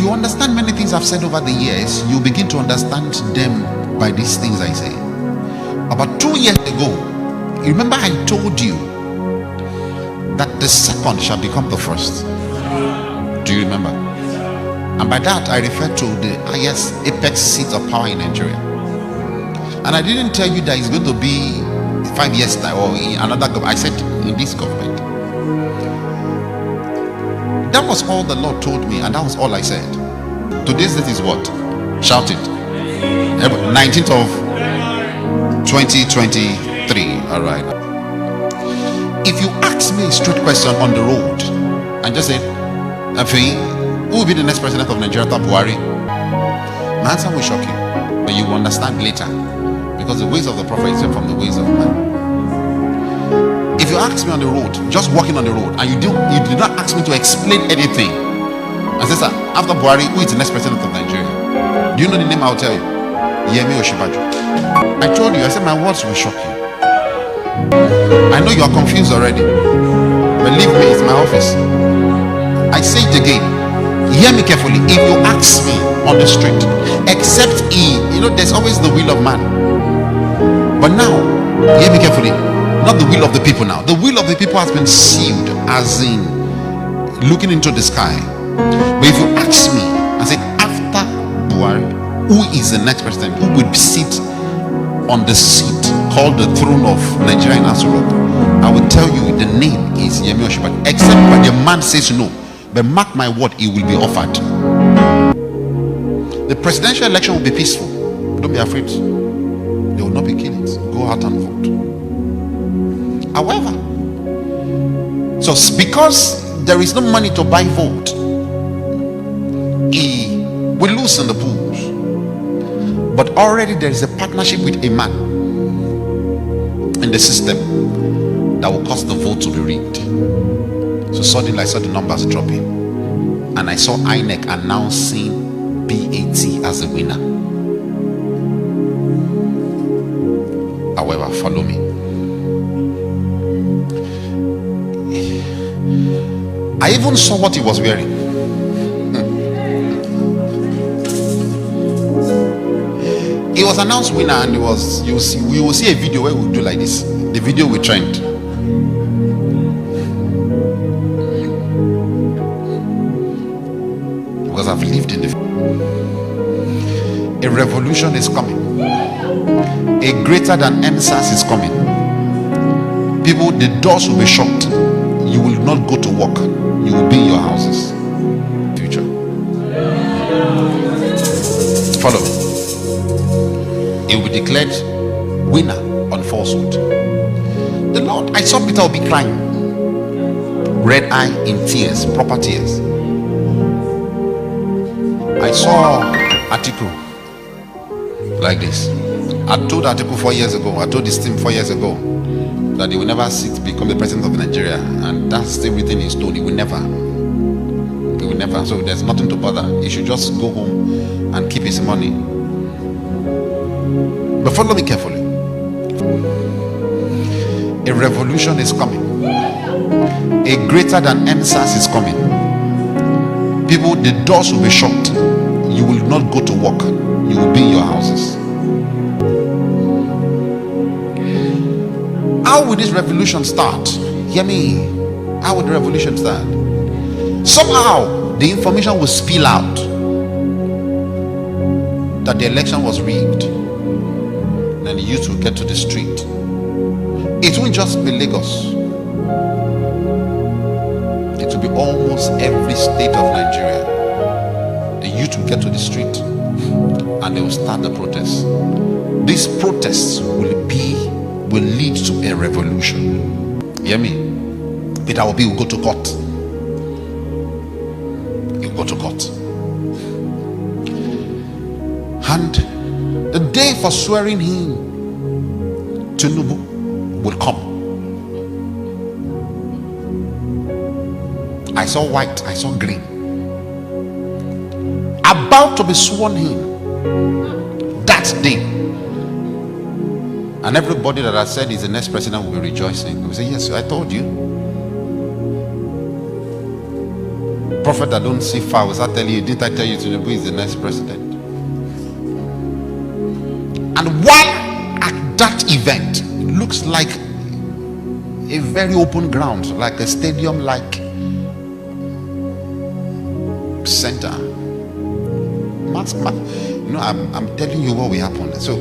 you understand many things I've said over the years, you begin to understand them by these things I say. About 2 years ago, you remember I told you that the second shall become the first. Do you remember? And by that I refer to the highest apex seat of power in Nigeria. And I didn't tell you that it's going to be 5 years time or in another government. I said in this government. That was all the Lord told me, and that was all I said. Today's date is what? Shout it. 19th of 2023. All right. If you ask me a straight question on the road and just say, Afi, who will be the next president of Nigeria after Buhari? My answer will shock you, but you will understand later, because the ways of the prophet is different from the ways of man. If you ask me on the road, just walking on the road, and you did not ask me to explain anything, and say, sir, after Buhari, who is the next president of Nigeria? Do you know the name? I'll tell you. Yemi Osinbajo. I told you, I said my words will shock you. I know you are confused already. Believe me, it's my office. I say it again. Hear me carefully. If you ask me on the street, except there's always the will of man. But now, hear me carefully. Not the will of the people now. The will of the people has been sealed, as in looking into the sky. But if you ask me, I said, after Buhari, who is the next president? Who will sit on the seat called the throne of Nigeria in Aso Rock? I will tell you the name is Yemi Osinbajo. Except when the man says no. But mark my word, he will be offered. The presidential election will be peaceful. Don't be afraid. There will not be killings. Go out and vote. However, so because there is no money to buy vote, he will lose in the polls. But already there is a partnership with a man in the system that will cause the vote to be rigged. So suddenly I saw the numbers dropping, and I saw INEC announcing BAT as the winner. However, follow me. I even saw what he was wearing. He was announced winner, and we will see a video where we do like this. The video will trend. Because I've lived in the. A revolution is coming. A greater than NSAS is coming. People, the doors will be shut. You will not go to work. You will be in your houses. Future. Follow me. It will be declared winner on falsehood. The Lord, I saw Peter Obi crying, red eye in tears, proper tears. I saw Atiku like this. I told Atiku 4 years ago, I told this team 4 years ago, that he will never become the president of Nigeria, and that's still within his stone. He will never. So there's nothing to bother. He should just go home and keep his money. But follow me carefully. A revolution is coming. A greater than NSAS is coming. People, the doors will be shut. You will not go to work. You will be in your houses. How will this revolution start? Hear me. How will the revolution start? Somehow the information will spill out that the election was rigged. And the youth will get to the street. It won't just be Lagos. It will be almost every state of Nigeria. The youth will get to the street and they will start the protests. These protests will lead to a revolution. Hear me? Peter Obi will go to court. He will go to court. And the day for swearing him, Tinubu, will come. I saw white, I saw green. About to be sworn in that day. And everybody that I said is the next president will be rejoicing. We say, yes, I told you. Prophet that don't see far will start telling you, didn't I tell you Tinubu is the next president? And while at that event, it looks like a very open ground, like a stadium like center. I'm telling you what will happen. So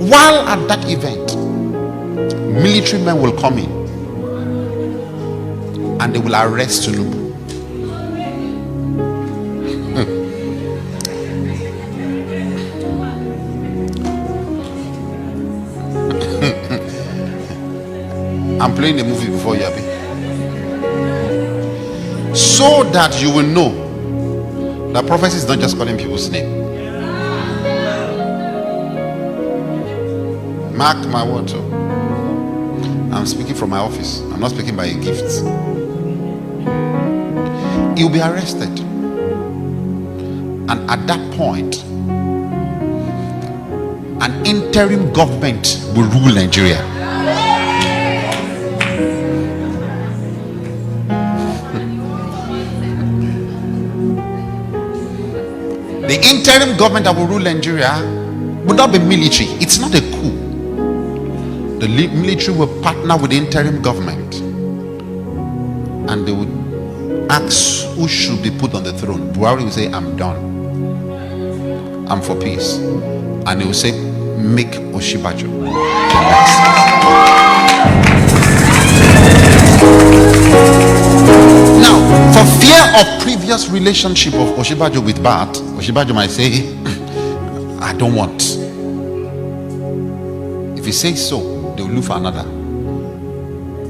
while at that event, military men will come in and they will arrest Tinubu. I'm playing the movie before you, Abi. So that you will know that prophecy is not just calling people's name. Mark my word. I'm speaking from my office. I'm not speaking by a gift. He'll be arrested. And at that point, an interim government will rule Nigeria. The interim government that will rule Nigeria would not be military. It's not a coup. The military will partner with the interim government and they would ask who should be put on the throne. Buhari will say, I'm done. I'm for peace. And he will say, make Oshibajo the next. Now, for fear of previous relationship of Oshibajo with Bat, Oshibajo might say, I don't want. If he says so, they will look for another.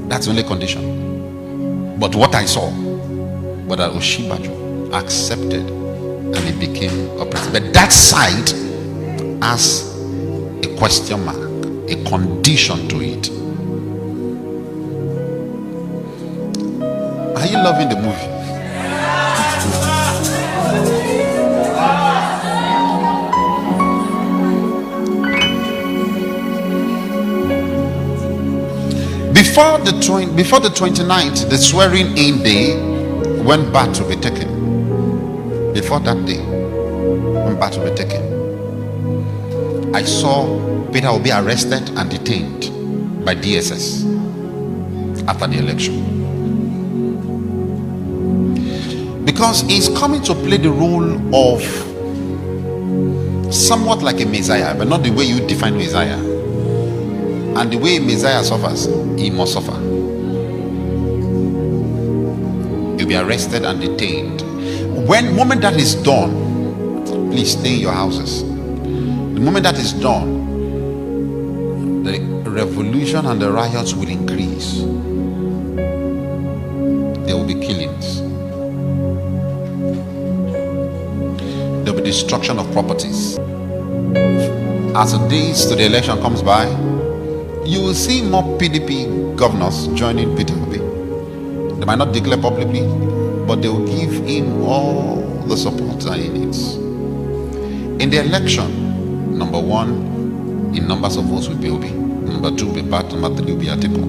That's the only condition. But what I saw was that Oshibajo accepted and he became a president. But that side has a question mark, a condition to it. Are you loving the movie? Before the 29th, the swearing in day, when Bat will be taken. Before that day, when Bat will be taken, I saw Peter will be arrested and detained by DSS after the election. Because he's coming to play the role of somewhat like a Messiah, but not the way you define Messiah. And the way Messiah suffers, he must suffer. You'll be arrested and detained. When moment that is done, please stay in your houses. The moment that is done, the revolution and the riots will increase. There will be killings. There will be destruction of properties. As the days to the election comes by, you will see more PDP governors joining Peter Obi. They might not declare publicly, but they will give him all the support that he needs. In the election, number one, in numbers of votes will be Obi. Number two will be Bat. Number three will be Atiku.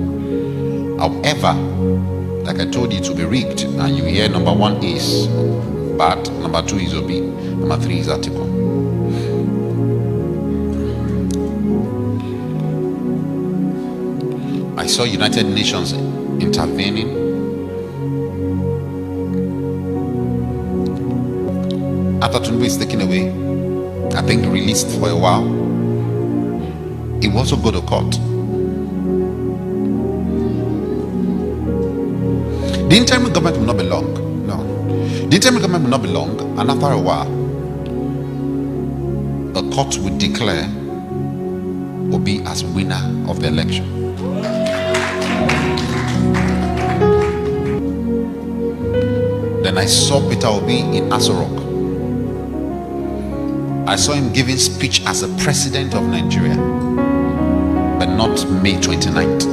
However, like I told you, it will be rigged. And you hear number one is Bat, number two is Obi, number three is Atiku. I saw United Nations intervening. After Tinubu is taken away, I think released for a while, he will also go to court. The interim government will not be long. No. The interim government will not be long, and after a while, the court will declare Obi as winner of the election. Then I saw Peter Obi in Aso Rock. I saw him giving speech as a president of Nigeria, but not May 29th.